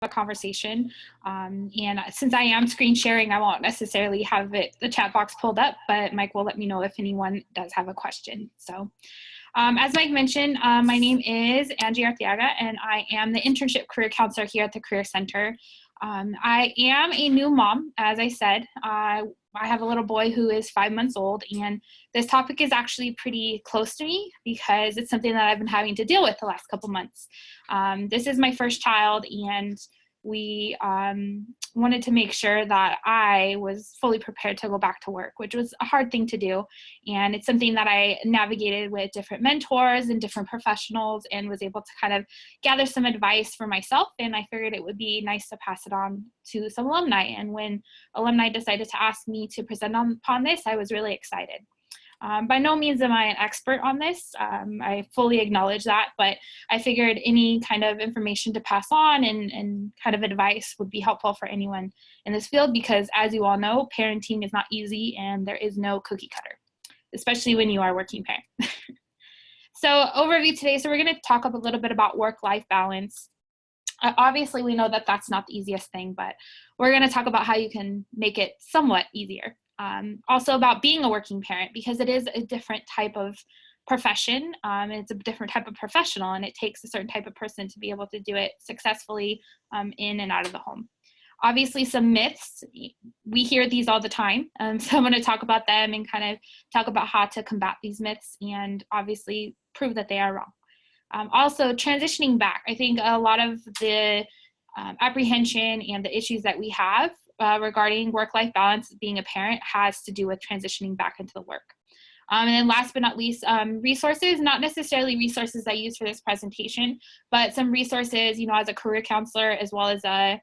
a conversation. And since I am screen sharing, I won't necessarily have the chat box pulled up, but Mike will let me know if anyone does have a question. So as Mike mentioned, my name is Angie Arteaga, and I am the internship career counselor here at the Career Center. I am a new mom, as I said. I have a little boy who is 5 months old, and this topic is actually pretty close to me because it's something that I've been having to deal with the last couple months. This is my first child, and we wanted to make sure that I was fully prepared to go back to work, which was a hard thing to do. And it's something that I navigated with different mentors and different professionals and was able to kind of gather some advice for myself. And I figured it would be nice to pass it on to some alumni. And when alumni decided to ask me to present upon this, I was really excited. By no means am I an expert on this. I fully acknowledge that, but I figured any kind of information to pass on and kind of advice would be helpful for anyone in this field because, as you all know, parenting is not easy and there is no cookie cutter, especially when you are a working parent. So overview today, so we're going to talk a little bit about work-life balance. Obviously, we know that that's not the easiest thing, but we're going to talk about how you can make it somewhat easier. Also about being a working parent because it is a different type of profession. It's a different type of professional, and it takes a certain type of person to be able to do it successfully in and out of the home. Obviously, some myths, we hear these all the time, so I'm going to talk about them and kind of talk about how to combat these myths and obviously prove that they are wrong. Also, transitioning back, I think a lot of the apprehension and the issues that we have regarding work-life balance being a parent has to do with transitioning back into the work. And then last but not least, resources, not necessarily resources I use for this presentation, but some resources, as a career counselor, as well as a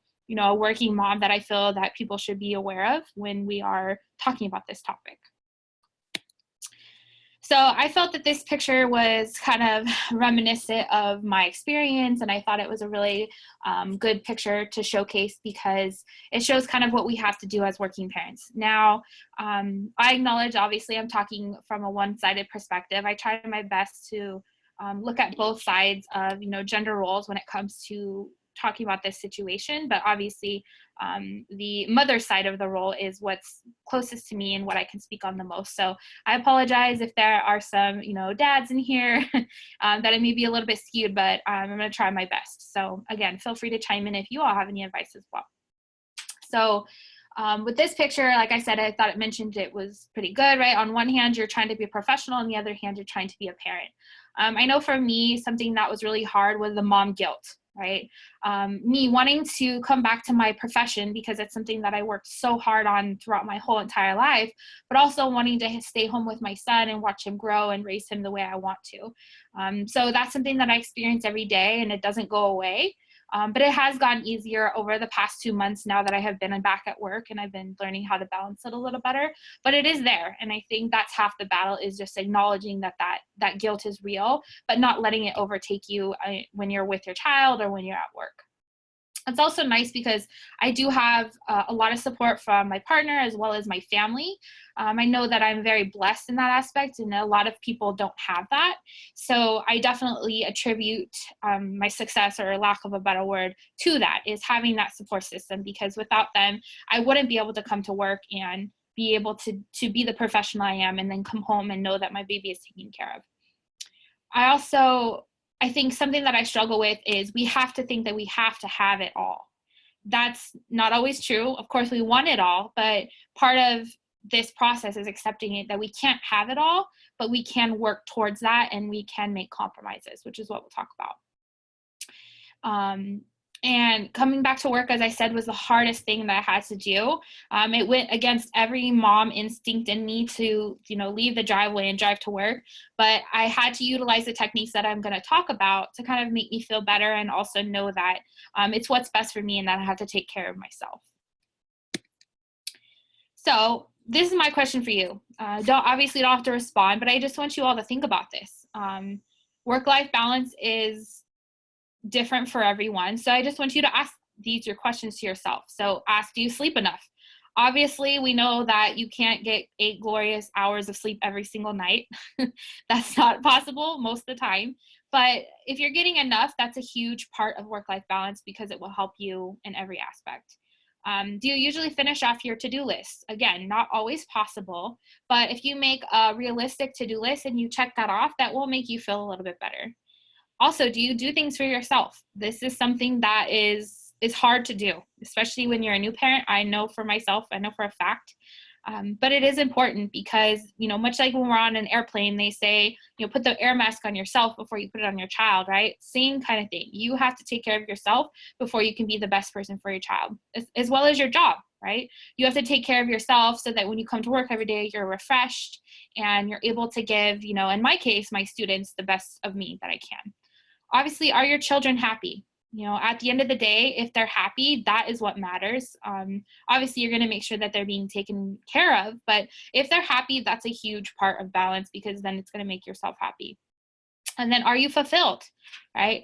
working mom that I feel that people should be aware of when we are talking about this topic. So I felt that this picture was kind of reminiscent of my experience, and I thought it was a really good picture to showcase because it shows kind of what we have to do as working parents. Now, I acknowledge, obviously, I'm talking from a one-sided perspective. I try my best to look at both sides of, gender roles when it comes to talking about this situation, but obviously the mother side of the role is what's closest to me and what I can speak on the most. So I apologize if there are some, dads in here that it may be a little bit skewed, but I'm going to try my best. So again, feel free to chime in if you all have any advice as well. So with this picture, like I said, I thought it mentioned it was pretty good, right? On one hand, you're trying to be a professional. On the other hand, you're trying to be a parent. I know for me, something that was really hard was the mom guilt, right? Me wanting to come back to my profession because it's something that I worked so hard on throughout my whole entire life, but also wanting to stay home with my son and watch him grow and raise him the way I want to. So that's something that I experience every day, and it doesn't go away. But it has gotten easier over the past 2 months now that I have been back at work and I've been learning how to balance it a little better, but it is there. And I think that's half the battle, is just acknowledging that guilt is real, but not letting it overtake you when you're with your child or when you're at work. It's also nice because I do have a lot of support from my partner as well as my family. I know that I'm very blessed in that aspect, and a lot of people don't have that. So I definitely attribute my success, or lack of a better word, to that, is having that support system, because without them, I wouldn't be able to come to work and be able to be the professional I am and then come home and know that my baby is taken care of. I think something that I struggle with is we have to think that we have to have it all. That's not always true. Of course, we want it all, but part of this process is accepting it that we can't have it all, but we can work towards that and we can make compromises, which is what we'll talk about. And coming back to work, as I said, was the hardest thing that I had to do. It went against every mom instinct in me to, leave the driveway and drive to work. But I had to utilize the techniques that I'm going to talk about to kind of make me feel better and also know that it's what's best for me and that I have to take care of myself. So this is my question for you. Obviously don't have to respond, but I just want you all to think about this. Work-life balance is different for everyone. So I just want you to ask your questions to yourself. So ask, do you sleep enough? Obviously, we know that you can't get 8 glorious hours of sleep every single night. That's not possible most of the time. But if you're getting enough, that's a huge part of work-life balance because it will help you in every aspect. Do you usually finish off your to-do list? Again, not always possible, but if you make a realistic to-do list and you check that off, that will make you feel a little bit better. Also, do you do things for yourself? This is something that is hard to do, especially when you're a new parent. I know for myself, I know for a fact. But it is important because, much like when we're on an airplane, they say, put the air mask on yourself before you put it on your child, right? Same kind of thing. You have to take care of yourself before you can be the best person for your child, as well as your job, right? You have to take care of yourself so that when you come to work every day, you're refreshed and you're able to give, in my case, my students the best of me that I can. Obviously, are your children happy? At the end of the day, if they're happy, that is what matters. Obviously, you're going to make sure that they're being taken care of, but if they're happy, that's a huge part of balance because then it's going to make yourself happy. And then, are you fulfilled, right?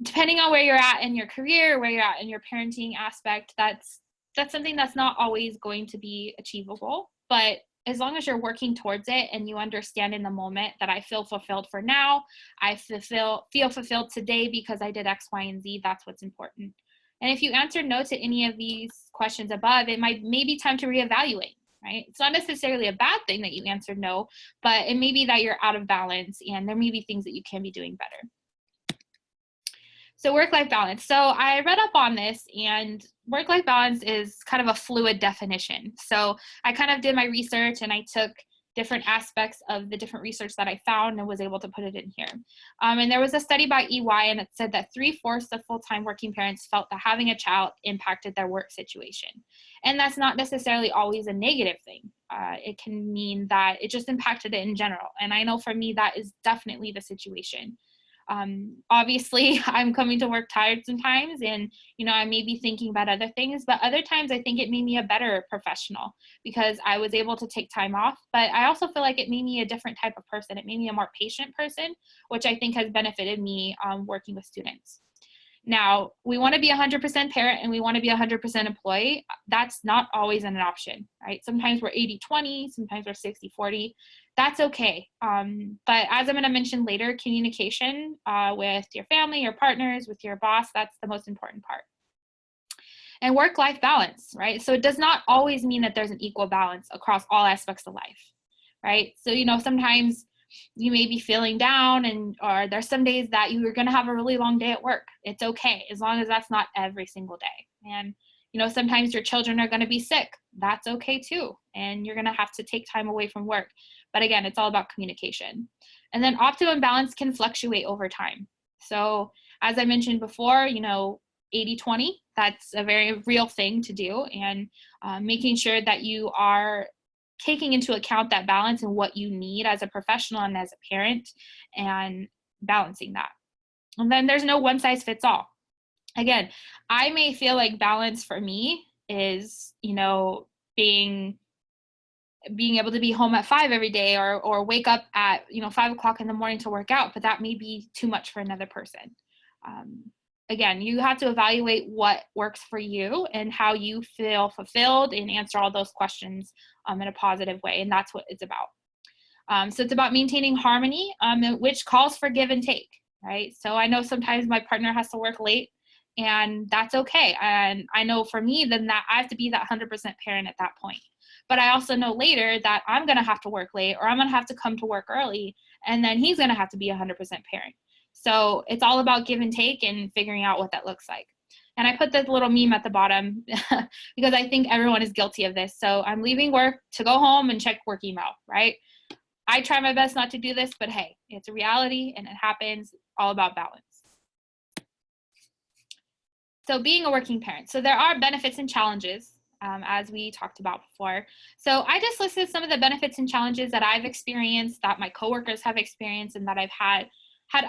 Depending on where you're at in your career, where you're at in your parenting aspect, that's something that's not always going to be achievable, but as long as you're working towards it and you understand in the moment that I feel fulfilled for now, I feel fulfilled today because I did X, Y, and Z, that's what's important. And if you answer no to any of these questions above, it may be time to reevaluate, right? It's not necessarily a bad thing that you answered no, but it may be that you're out of balance and there may be things that you can be doing better. So work-life balance. So I read up on this, and work-life balance is kind of a fluid definition. So I kind of did my research and I took different aspects of the different research that I found and was able to put it in here. And there was a study by EY, and it said that 3/4 of full-time working parents felt that having a child impacted their work situation. And that's not necessarily always a negative thing. It can mean that it just impacted it in general. And I know for me, that is definitely the situation. Obviously, I'm coming to work tired sometimes, and I may be thinking about other things, but other times I think it made me a better professional because I was able to take time off. But I also feel like it made me a different type of person. It made me a more patient person, which I think has benefited me working with students. Now, we want to be 100% parent and we want to be 100% employee. That's not always an option, right? Sometimes we're 80-20, sometimes we're 60-40. That's okay. But as I'm going to mention later, communication with your family, your partners, with your boss, that's the most important part. And work-life balance, right? So it does not always mean that there's an equal balance across all aspects of life, right? So, sometimes you may be feeling down or there's some days that you're going to have a really long day at work. It's okay, as long as that's not every single day. And, sometimes your children are going to be sick. That's okay too. And you're going to have to take time away from work. But again, it's all about communication. And then optimum balance can fluctuate over time. So as I mentioned before, 80-20, that's a very real thing to do. And making sure that you are taking into account that balance and what you need as a professional and as a parent and balancing that. And then there's no one size fits all. Again, I may feel like balance for me is, being able to be home at 5 every day or wake up at, 5 o'clock in the morning to work out, but that may be too much for another person. Again, you have to evaluate what works for you and how you feel fulfilled and answer all those questions in a positive way. And that's what it's about. So it's about maintaining harmony, which calls for give and take, right? So I know sometimes my partner has to work late and that's okay. And I know for me, then that I have to be that 100% parent at that point. But I also know later that I'm going to have to work late or I'm going to have to come to work early and then he's going to have to be 100% parent. So it's all about give and take and figuring out what that looks like. And I put this little meme at the bottom because I think everyone is guilty of this. So I'm leaving work to go home and check work email, right? I try my best not to do this, but hey, it's a reality and it happens. All about balance. So being a working parent. So there are benefits and challenges, as we talked about before. So I just listed some of the benefits and challenges that I've experienced, that my coworkers have experienced, and that I've had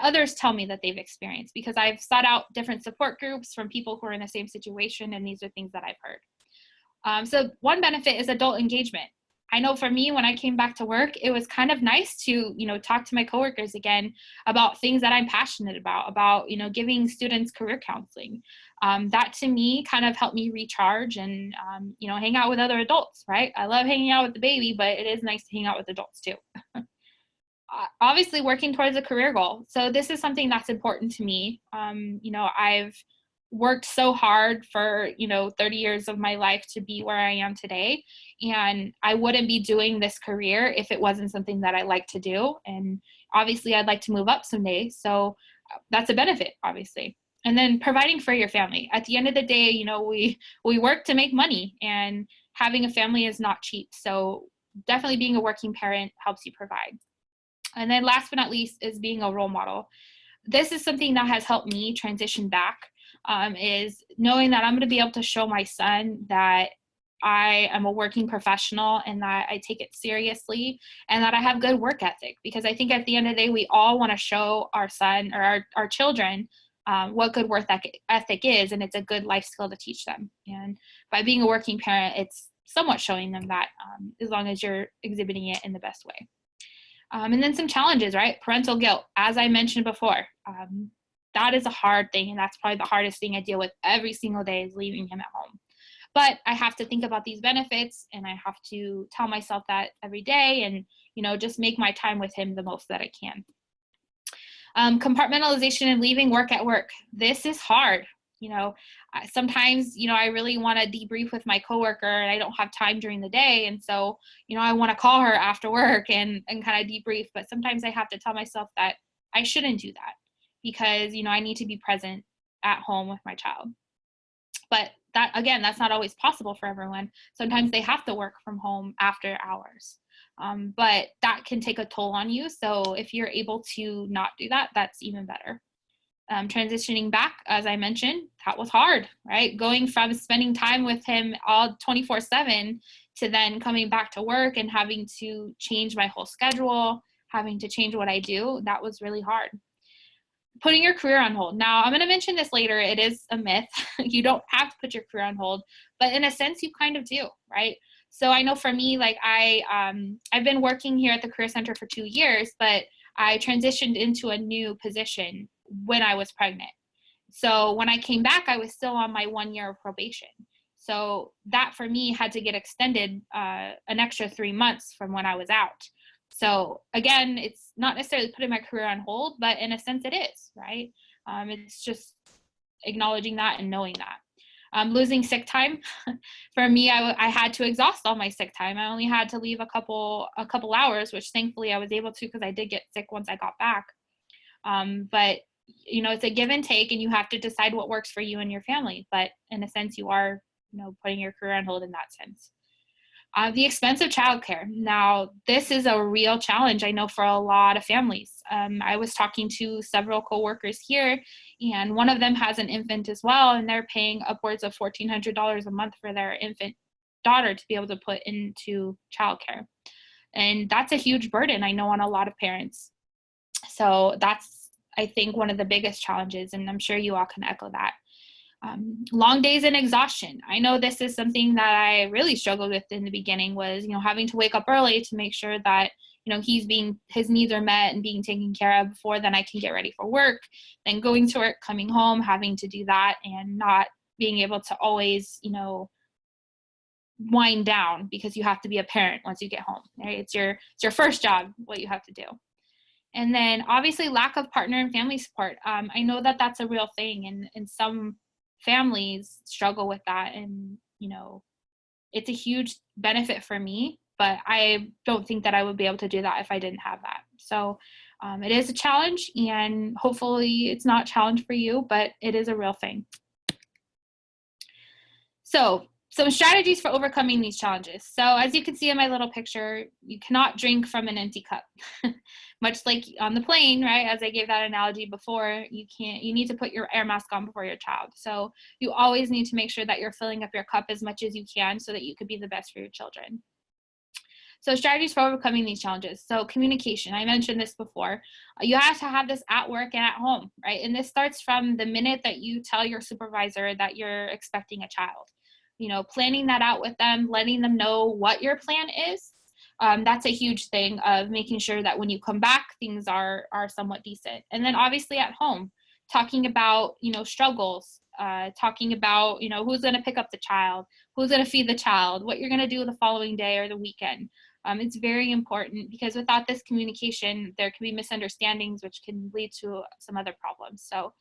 others tell me that they've experienced because I've sought out different support groups from people who are in the same situation, and these are things that I've heard. So one benefit is adult engagement. I know for me, when I came back to work, it was kind of nice to, talk to my coworkers again about things that I'm passionate about, giving students career counseling. That to me kind of helped me recharge and, hang out with other adults, right? I love hanging out with the baby, but it is nice to hang out with adults too. Obviously working towards a career goal. So this is something that's important to me. I've worked so hard for, 30 years of my life to be where I am today. And I wouldn't be doing this career if it wasn't something that I like to do. And obviously I'd like to move up someday. So that's a benefit, obviously. And then providing for your family. At the end of the day, we work to make money, and having a family is not cheap. So definitely being a working parent helps you provide. And then last but not least is being a role model. This is something that has helped me transition back, is knowing that I'm going to be able to show my son that I am a working professional and that I take it seriously and that I have good work ethic. Because I think at the end of the day, we all want to show our son or our children what good work ethic is, and it's a good life skill to teach them. And by being a working parent, it's somewhat showing them that, as long as you're exhibiting it in the best way. And then some challenges, right? Parental guilt, as I mentioned before, that is a hard thing. And that's probably the hardest thing I deal with every single day, is leaving him at home. But I have to think about these benefits, and I have to tell myself that every day, and, just make my time with him the most that I can. Compartmentalization and leaving work at work. This is hard. Sometimes, I really want to debrief with my coworker and I don't have time during the day. And so, I want to call her after work and kind of debrief. But sometimes I have to tell myself that I shouldn't do that because, I need to be present at home with my child. But that, again, that's not always possible for everyone. Sometimes they have to work from home after hours. But that can take a toll on you. So if you're able to not do that, that's even better. Transitioning back, as I mentioned, that was hard, right? Going from spending time with him all 24/7 to then coming back to work and having to change my whole schedule, having to change what I do, that was really hard. Putting your career on hold. Now, I'm going to mention this later. It is a myth. You don't have to put your career on hold, but in a sense, you kind of do, right? So I know for me, like I've been working here at the Career Center for 2 years, but I transitioned into a new position when I was pregnant. So when I came back, I was still on my 1 year of probation. So that for me had to get extended an extra 3 months from when I was out. So again, it's not necessarily putting my career on hold, but in a sense it is, right? It's just acknowledging that and knowing that. Losing sick time. For me, I had to exhaust all my sick time. I only had to leave a couple hours, which thankfully I was able to because I did get sick once I got back. But it's a give and take, and you have to decide what works for you and your family. But in a sense, you are, putting your career on hold in that sense. The expense of childcare. Now, this is a real challenge, I know, for a lot of families. I was talking to several coworkers here, and one of them has an infant as well, and they're paying upwards of $1,400 a month for their infant daughter to be able to put into childcare. And that's a huge burden, I know, on a lot of parents. So that's, I think, one of the biggest challenges, and I'm sure you all can echo that. Long days and exhaustion. I know this is something that I really struggled with in the beginning, was, having to wake up early to make sure that, his needs are met and being taken care of before then I can get ready for work, then going to work, coming home, having to do that, and not being able to always, wind down because you have to be a parent once you get home, right? It's your first job, what you have to do. And then obviously lack of partner and family support. I know that that's a real thing, and some families struggle with that, and it's a huge benefit for me, but I don't think that I would be able to do that if I didn't have that. So it is a challenge, and hopefully it's not a challenge for you, but it is a real thing. So some strategies for overcoming these challenges. So as you can see in my little picture, you cannot drink from an empty cup. Much like on the plane, right? As I gave that analogy before, you need to put your air mask on before your child. So you always need to make sure that you're filling up your cup as much as you can so that you could be the best for your children. So strategies for overcoming these challenges. So communication, I mentioned this before. You have to have this at work and at home, right? And this starts from the minute that you tell your supervisor that you're expecting a child. Planning that out with them, letting them know what your plan is. That's a huge thing of making sure that when you come back, things are somewhat decent. And then obviously at home, talking about, struggles, talking about, who's going to pick up the child, who's going to feed the child, what you're going to do the following day or the weekend. It's very important because without this communication, there can be misunderstandings, which can lead to some other problems. So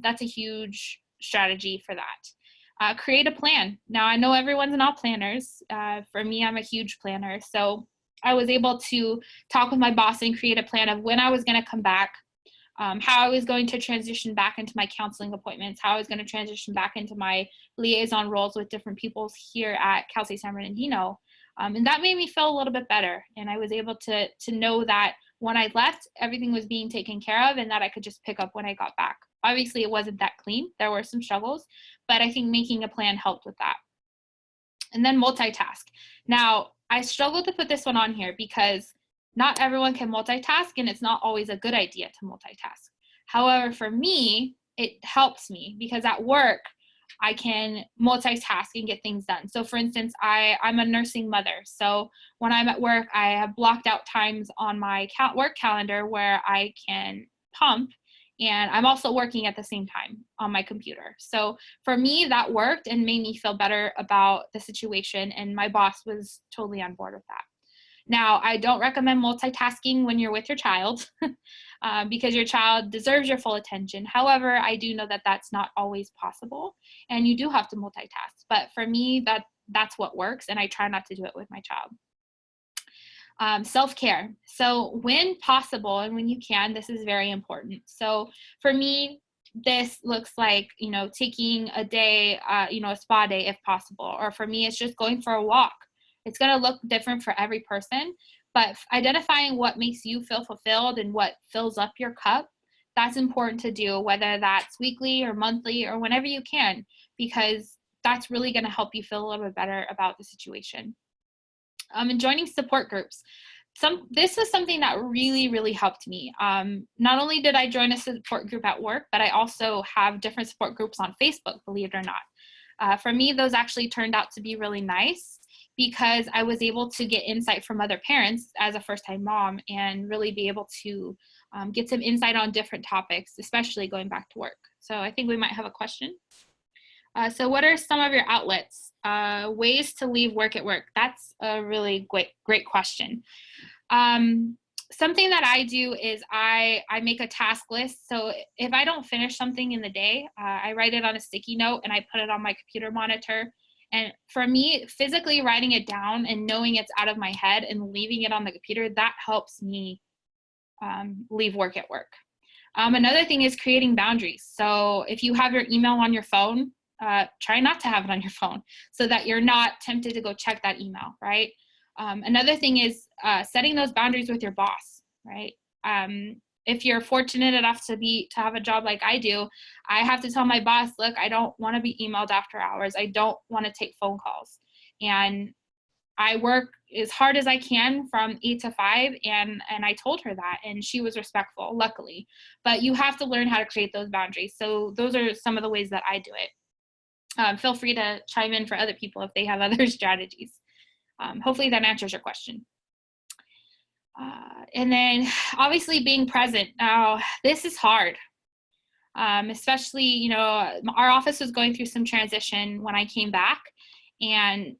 that's a huge strategy for that. Create a plan. Now, I know everyone's not planners. For me, I'm a huge planner. So I was able to talk with my boss and create a plan of when I was going to come back, how I was going to transition back into my counseling appointments, how I was going to transition back into my liaison roles with different people here at Cal State San Bernardino. And that made me feel a little bit better. And I was able to know that when I left, everything was being taken care of and that I could just pick up when I got back. Obviously, it wasn't that clean. There were some struggles, but I think making a plan helped with that. And then multitask. Now, I struggled to put this one on here because not everyone can multitask, and it's not always a good idea to multitask. However, for me, it helps me because at work, I can multitask and get things done. So for instance, I'm a nursing mother. So when I'm at work, I have blocked out times on my work calendar where I can pump, and I'm also working at the same time on my computer. So for me, that worked and made me feel better about the situation, and my boss was totally on board with that. Now, I don't recommend multitasking when you're with your child because your child deserves your full attention. However, I do know that that's not always possible, and you do have to multitask. But for me, that's what works, and I try not to do it with my child. Self-care. So when possible and when you can, this is very important. So for me, this looks like, taking a day, a spa day if possible. Or for me, it's just going for a walk. It's going to look different for every person, but identifying what makes you feel fulfilled and what fills up your cup, that's important to do, whether that's weekly or monthly or whenever you can, because that's really going to help you feel a little bit better about the situation. And joining support groups. This was something that really, really helped me. Not only did I join a support group at work, but I also have different support groups on Facebook, believe it or not. For me, those actually turned out to be really nice because I was able to get insight from other parents as a first-time mom and really be able to get some insight on different topics, especially going back to work. So I think we might have a question. So what are some of your outlets? Ways to leave work at work? That's a really great question. Something that I do is I make a task list. So if I don't finish something in the day, I write it on a sticky note and I put it on my computer monitor. And for me, physically writing it down and knowing it's out of my head and leaving it on the computer, that helps me leave work at work. Another thing is creating boundaries. So if you have your email on your phone, try not to have it on your phone so that you're not tempted to go check that email, right? Another thing is setting those boundaries with your boss, right? If you're fortunate enough to have a job like I do, I have to tell my boss, look, I don't want to be emailed after hours. I don't want to take phone calls. And I work as hard as I can from 8 to 5, and I told her that, and she was respectful, luckily. But you have to learn how to create those boundaries. So those are some of the ways that I do it. Feel free to chime in for other people if they have other strategies. Hopefully that answers your question. And then obviously being present. Now, this is hard, especially, our office was going through some transition when I came back, and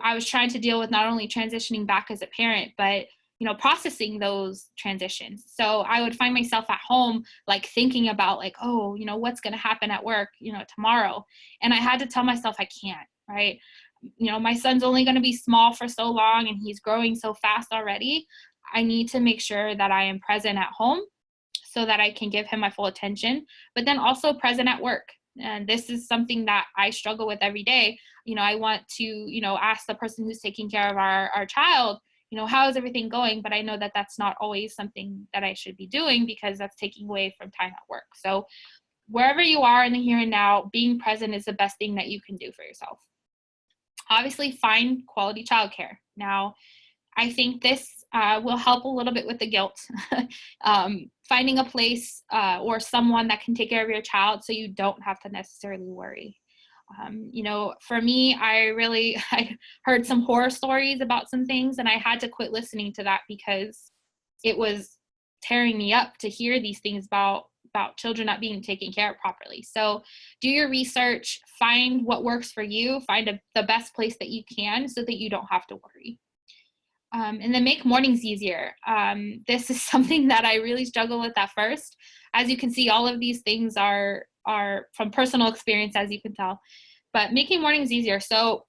I was trying to deal with not only transitioning back as a parent, but processing those transitions. So I would find myself at home, like thinking about what's going to happen at work, tomorrow. And I had to tell myself I can't, right? My son's only going to be small for so long and he's growing so fast already. I need to make sure that I am present at home so that I can give him my full attention, but then also present at work. And this is something that I struggle with every day. I want to, ask the person who's taking care of our child, how is everything going? But I know that that's not always something that I should be doing because that's taking away from time at work. So wherever you are in the here and now, being present is the best thing that you can do for yourself. Obviously, find quality childcare. Now, I think this will help a little bit with the guilt. Finding a place or someone that can take care of your child so you don't have to necessarily worry. For me, I heard some horror stories about some things, and I had to quit listening to that because it was tearing me up to hear these things about children not being taken care of properly. So do your research, find what works for you, find the best place that you can so that you don't have to worry. And then make mornings easier. This is something that I really struggle with at first. As you can see, all of these things are from personal experience, as you can tell, but making mornings easier. So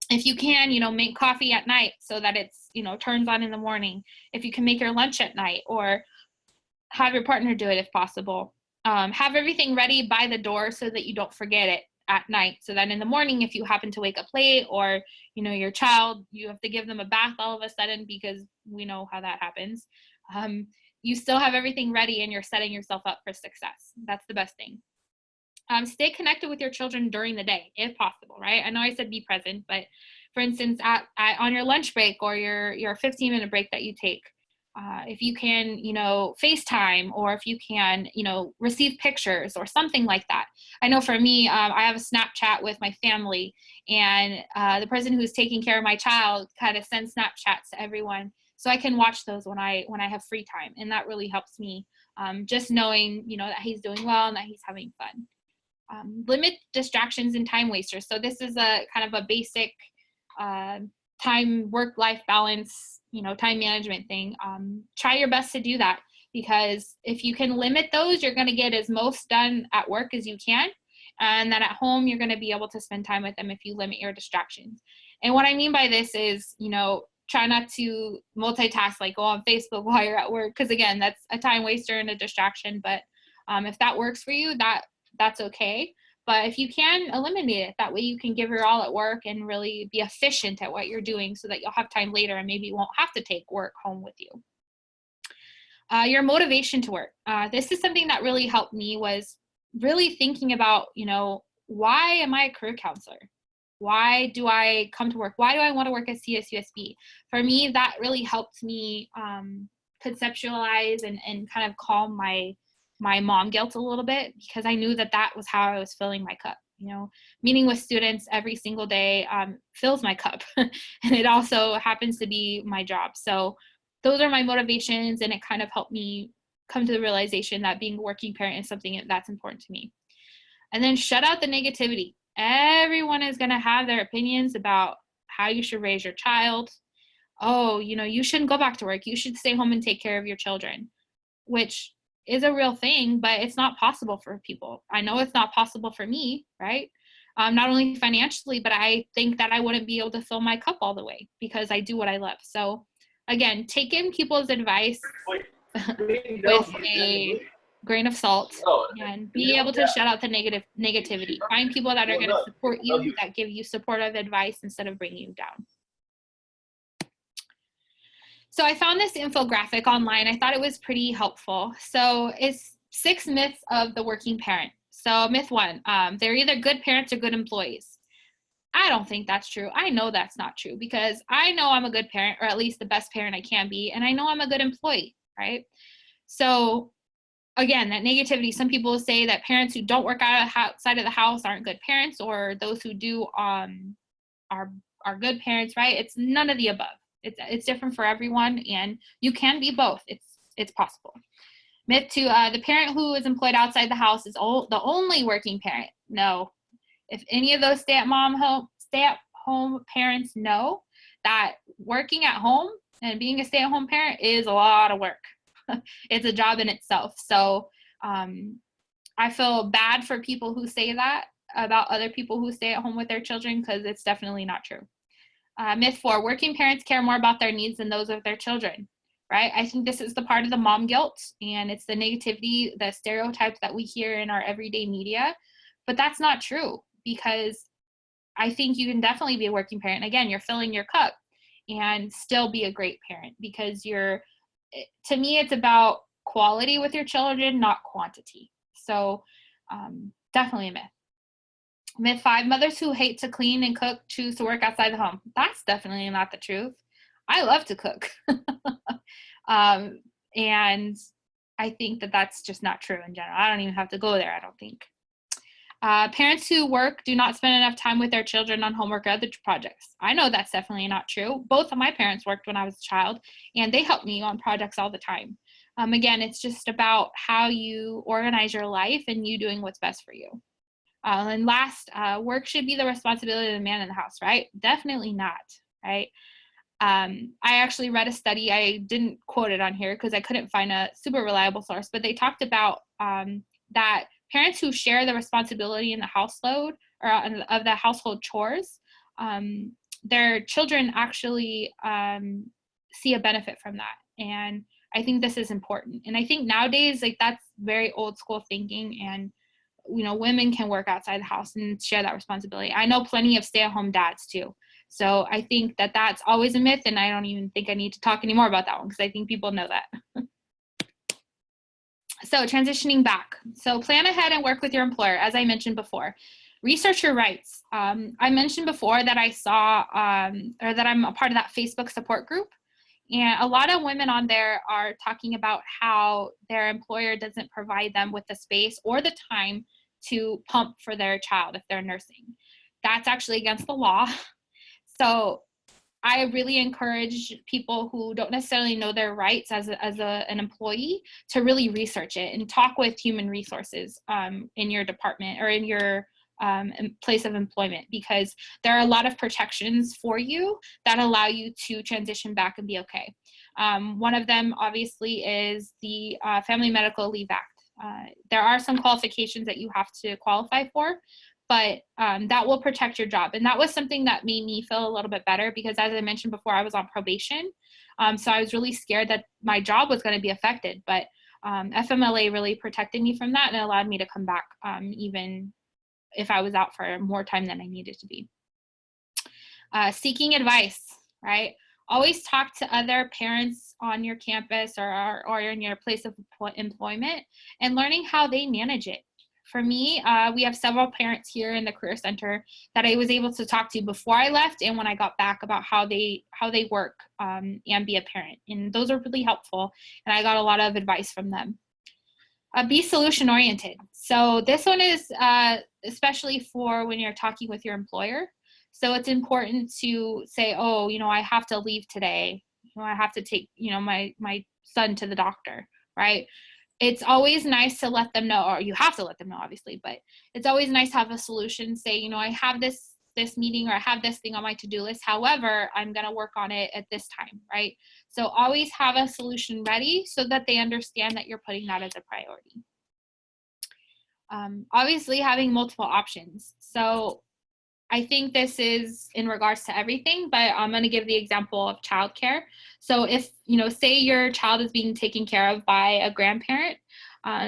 if you can, make coffee at night so that it's, turns on in the morning. If you can make your lunch at night, or have your partner do it if possible. Have everything ready by the door so that you don't forget it at night. So that in the morning, if you happen to wake up late, or, your child, you have to give them a bath all of a sudden, because we know how that happens. You still have everything ready and you're setting yourself up for success. That's the best thing. Stay connected with your children during the day, if possible, right? I know I said be present, but for instance, on your lunch break, or your 15-minute break that you take, if you can, FaceTime, or if you can, receive pictures or something like that. I know for me, I have a Snapchat with my family, and the person who's taking care of my child kind of sends Snapchats to everyone, so I can watch those when I have free time, and that really helps me, just knowing, that he's doing well and that he's having fun. Limit distractions and time wasters. So this is a kind of a basic time work-life balance, time management thing. Try your best to do that, because if you can limit those, you're going to get as most done at work as you can, and then at home you're going to be able to spend time with them if you limit your distractions. And what I mean by this is, try not to multitask, like go on Facebook while you're at work, because again, that's a time waster and a distraction. But if that works for you, that's okay. But if you can, eliminate it. That way you can give your all at work and really be efficient at what you're doing, so that you'll have time later and maybe you won't have to take work home with you. Your motivation to work. This is something that really helped me, was really thinking about, why am I a career counselor? Why do I come to work? Why do I want to work at CSUSB? For me, that really helped me conceptualize and kind of calm my mom guilt a little bit, because I knew that was how I was filling my cup. Meeting with students every single day fills my cup, and it also happens to be my job. So those are my motivations, and it kind of helped me come to the realization that being a working parent is something that's important to me. And then shut out the negativity. Everyone is going to have their opinions about how you should raise your child. Oh, you shouldn't go back to work. You should stay home and take care of your children, which is a real thing, but it's not possible for people. I know it's not possible for me, right? Not only financially, but I think that I wouldn't be able to fill my cup all the way, because I do what I love. So again, take in people's advice with a grain of salt, and be able to shut out the negativity. Find people that are going to support you, that give you supportive advice instead of bringing you down. So I found this infographic online. I thought it was pretty helpful. So it's 6 myths of the working parent. So myth 1, they're either good parents or good employees. I don't think that's true. I know that's not true, because I know I'm a good parent, or at least the best parent I can be, and I know I'm a good employee, right? So again, that negativity, some people say that parents who don't work outside of the house aren't good parents, or those who do are good parents, right? It's none of the above. It's different for everyone, and you can be both. It's possible. Myth 2, the parent who is employed outside the house is the only working parent. No. If any of those stay-at-home parents know that working at home and being a stay-at-home parent is a lot of work. It's a job in itself. So I feel bad for people who say that about other people who stay at home with their children, because it's definitely not true. Myth 4, working parents care more about their needs than those of their children, right? I think this is the part of the mom guilt, and it's the negativity, the stereotypes that we hear in our everyday media, but that's not true, because I think you can definitely be a working parent. Again, you're filling your cup and still be a great parent, because to me, it's about quality with your children, not quantity. So definitely a myth. Myth 5, mothers who hate to clean and cook choose to work outside the home. That's definitely not the truth. I love to cook. And I think that that's just not true in general. I don't even have to go there, I don't think. Parents who work do not spend enough time with their children on homework or other projects. I know that's definitely not true. Both of my parents worked when I was a child, and they helped me on projects all the time. Again, it's just about how you organize your life and you doing what's best for you. And last, work should be the responsibility of the man in the house, right? Definitely not, right? I actually read a study. I didn't quote it on here because I couldn't find a super reliable source, but they talked about that parents who share the responsibility in the household or of the household chores, their children actually see a benefit from that. And I think this is important. And I think nowadays, like, that's very old school thinking, and women can work outside the house and share that responsibility. I know plenty of stay-at-home dads too. So I think that that's always a myth, and I don't even think I need to talk anymore about that one because I think people know that. So transitioning back. So plan ahead and work with your employer, as I mentioned before. Research your rights. I mentioned before that I saw, or that I'm a part of that Facebook support group. And a lot of women on there are talking about how their employer doesn't provide them with the space or the time to pump for their child if they're nursing. That's actually against the law. So I really encourage people who don't necessarily know their rights as an employee to really research it and talk with human resources in your department or in your place of employment, because there are a lot of protections for you that allow you to transition back and be okay. One of them obviously is the Family Medical Leave Act. There are some qualifications that you have to qualify for, but that will protect your job. And that was something that made me feel a little bit better because, as I mentioned before, I was on probation. So I was really scared that my job was going to be affected, but FMLA really protected me from that and allowed me to come back even if I was out for more time than I needed to be. Seeking advice, right? Always talk to other parents on your campus or in your place of employment and learning how they manage it. For me, we have several parents here in the Career Center that I was able to talk to before I left and when I got back about how they work and be a parent. And those are really helpful. And I got a lot of advice from them. Be solution oriented. So this one is especially for when you're talking with your employer. So it's important to say, oh, I have to leave today. I have to take, my son to the doctor, right? It's always nice to let them know, or you have to let them know, obviously, but it's always nice to have a solution. Say, I have this meeting or I have this thing on my to-do list. However, I'm going to work on it at this time, right? So always have a solution ready so that they understand that you're putting that as a priority. Obviously, having multiple options. So I think this is in regards to everything, but I'm going to give the example of childcare. So if, say your child is being taken care of by a grandparent,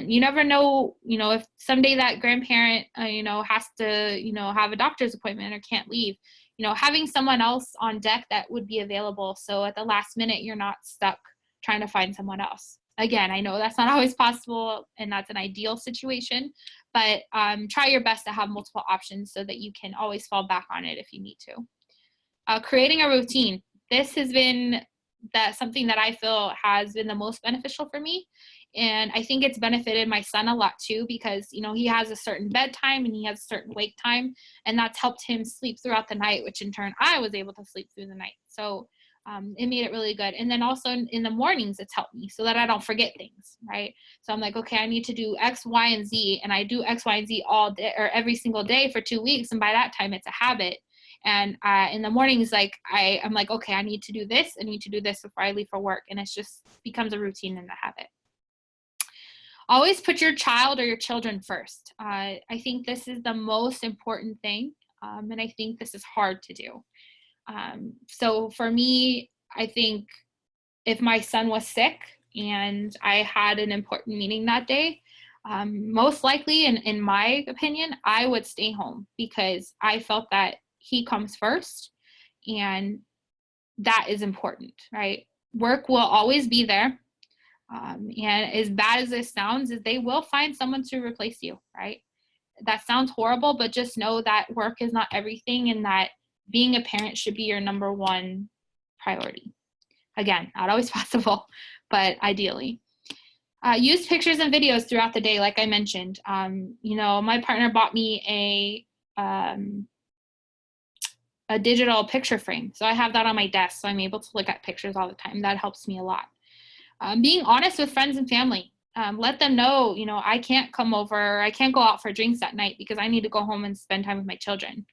you never know, if someday that grandparent, has to, have a doctor's appointment or can't leave, having someone else on deck that would be available. So at the last minute, you're not stuck trying to find someone else. Again, I know that's not always possible and that's an ideal situation, but try your best to have multiple options so that you can always fall back on it if you need to. Creating a routine. This has been something that I feel has been the most beneficial for me. And I think it's benefited my son a lot too, because, he has a certain bedtime and he has a certain wake time, and that's helped him sleep throughout the night, which in turn I was able to sleep through the night. So it made it really good. And then also in the mornings, it's helped me so that I don't forget things, right? So I'm like, okay, I need to do X, Y, and Z. And I do X, Y, and Z all day or every single day for 2 weeks. And by that time, it's a habit. And in the mornings, like I'm like, okay, I need to do this. I need to do this before I leave for work. And it's just becomes a routine and a habit. Always put your child or your children first. I think this is the most important thing. And I think this is hard to do. So for me, I think if my son was sick and I had an important meeting that day, most likely, in my opinion, I would stay home because I felt that he comes first and that is important, right? Work will always be there. And as bad as this sounds, is they will find someone to replace you, right? That sounds horrible, but just know that work is not everything and that being a parent should be your number one priority. Again, not always possible, but ideally. Use pictures and videos throughout the day, like I mentioned. My partner bought me a digital picture frame. So I have that on my desk, so I'm able to look at pictures all the time. That helps me a lot. Being honest with friends and family. Let them know, I can't come over, I can't go out for drinks at night because I need to go home and spend time with my children.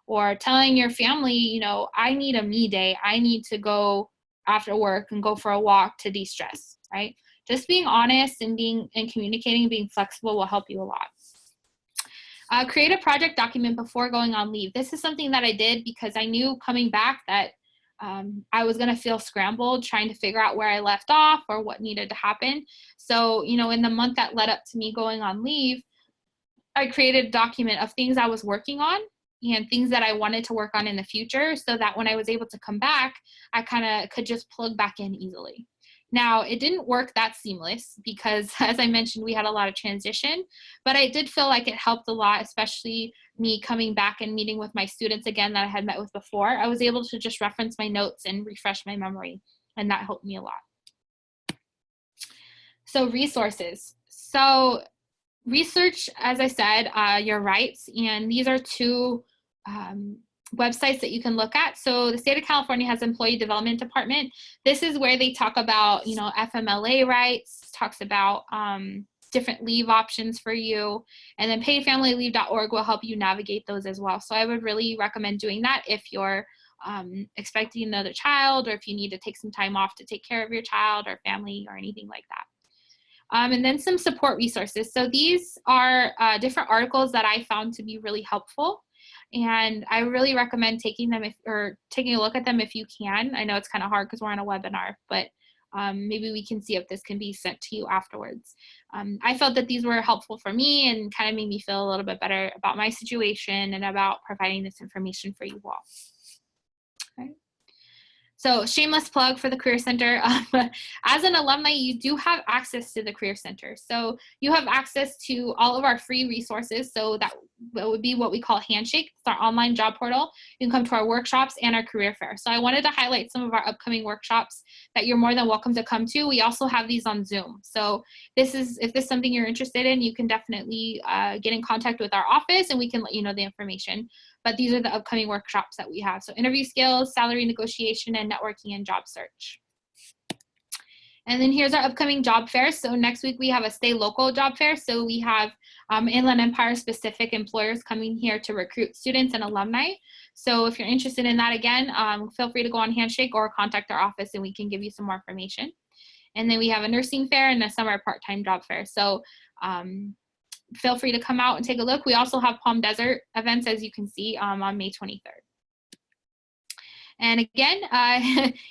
or telling your family, you know, I need a me day. I need to go after work and go for a walk to de-stress, right? Just being honest and communicating, being flexible will help you a lot. Create a project document before going on leave. This is something that I did because I knew coming back that I was going to feel scrambled trying to figure out where I left off or what needed to happen. So, you know, in the month that led up to me going on leave, I created a document of things I was working on and things that I wanted to work on in the future so that when I was able to come back, I kind of could just plug back in easily. Now, it didn't work that seamless because, as I mentioned, we had a lot of transition, but I did feel like it helped a lot, especially me coming back and meeting with my students again that I had met with before. I was able to just reference my notes and refresh my memory, and that helped me a lot. So resources. So research, as I said, your rights, and these are two websites that you can look at. So the state of California has Employee Development Department. This is where they talk about, you know, FMLA rights, talks about different leave options for you, and then paidfamilyleave.org will help you navigate those as well. So I would really recommend doing that if you're expecting another child, or if you need to take some time off to take care of your child or family or anything like that. And then some support resources. So these are different articles that I found to be really helpful. And I really recommend taking them taking a look at them if you can. I know it's kind of hard because we're on a webinar, but maybe we can see if this can be sent to you afterwards. I felt that these were helpful for me and kind of made me feel a little bit better about my situation and about providing this information for you all. Okay. So shameless plug for the Career Center. As an alumni, you do have access to the Career Center. So you have access to all of our free resources. So that would be what we call Handshake. It's our online job portal. You can come to our workshops and our career fair. So I wanted to highlight some of our upcoming workshops that you're more than welcome to come to. We also have these on Zoom. So if this is something you're interested in, you can definitely get in contact with our office and we can let you know the information. But these are the upcoming workshops that we have. So interview skills, salary negotiation, and networking and job search. And then here's our upcoming job fairs. So next week we have a Stay Local job fair. So we have Inland Empire specific employers coming here to recruit students and alumni. So if you're interested in that, again, feel free to go on Handshake or contact our office and we can give you some more information. And then we have a nursing fair and a summer part-time job fair. So feel free to come out and take a look. We also have Palm Desert events, as you can see, on May 23rd. And again,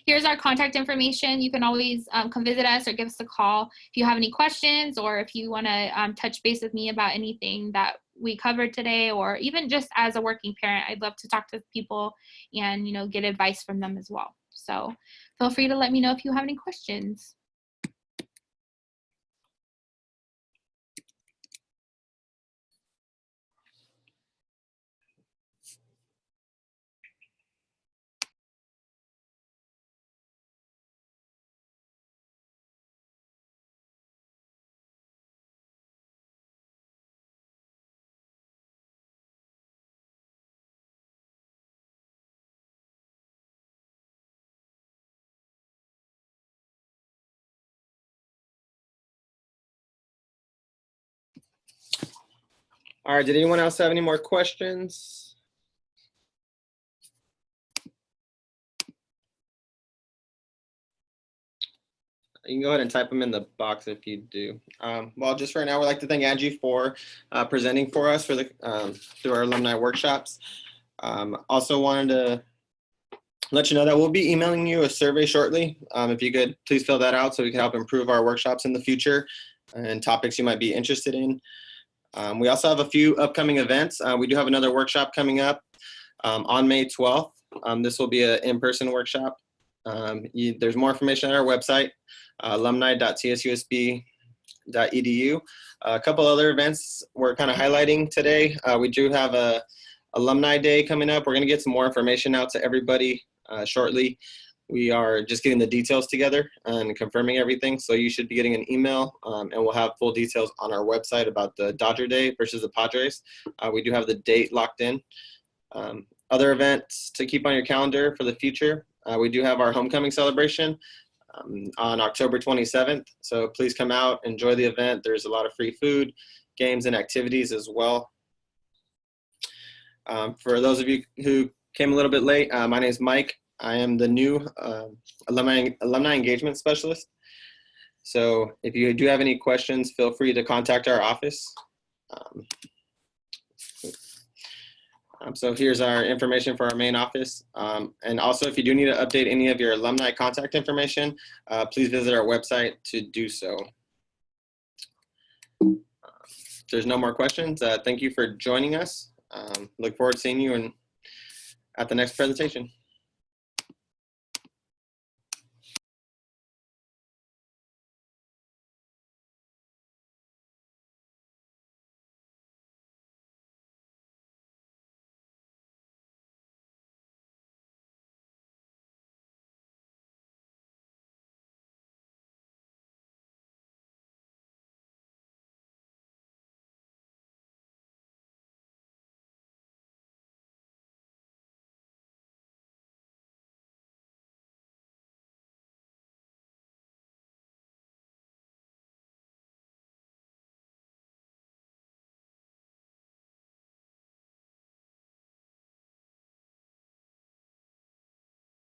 here's our contact information. You can always come visit us or give us a call if you have any questions, or if you want to touch base with me about anything that we covered today, or even just as a working parent. I'd love to talk to people and, you know, get advice from them as well. So feel free to let me know if you have any questions. All right, did anyone else have any more questions? You can go ahead and type them in the box if you do. Well, just right now, we'd like to thank Angie for presenting for us for the through our alumni workshops. Also wanted to let you know that we'll be emailing you a survey shortly. If you could please fill that out so we can help improve our workshops in the future and topics you might be interested in. We also have a few upcoming events. We do have another workshop coming up on May 12th. This will be an in-person workshop. There's more information on our website, alumni.tsusb.edu. A couple other events we're kind of highlighting today. We do have a Alumni Day coming up. We're going to get some more information out to everybody shortly. We are just getting the details together and confirming everything. So you should be getting an email and we'll have full details on our website about the Dodger Day versus the Padres. We do have the date locked in. Other events to keep on your calendar for the future. We do have our homecoming celebration on October 27th. So please come out, enjoy the event. There's a lot of free food, games, and activities as well. For those of you who came a little bit late, my name is Mike. I am the new alumni engagement specialist. So if you do have any questions, feel free to contact our office. So here's our information for our main office. And also, if you do need to update any of your alumni contact information, please visit our website to do so. If there's no more questions, thank you for joining us. Look forward to seeing you at the next presentation.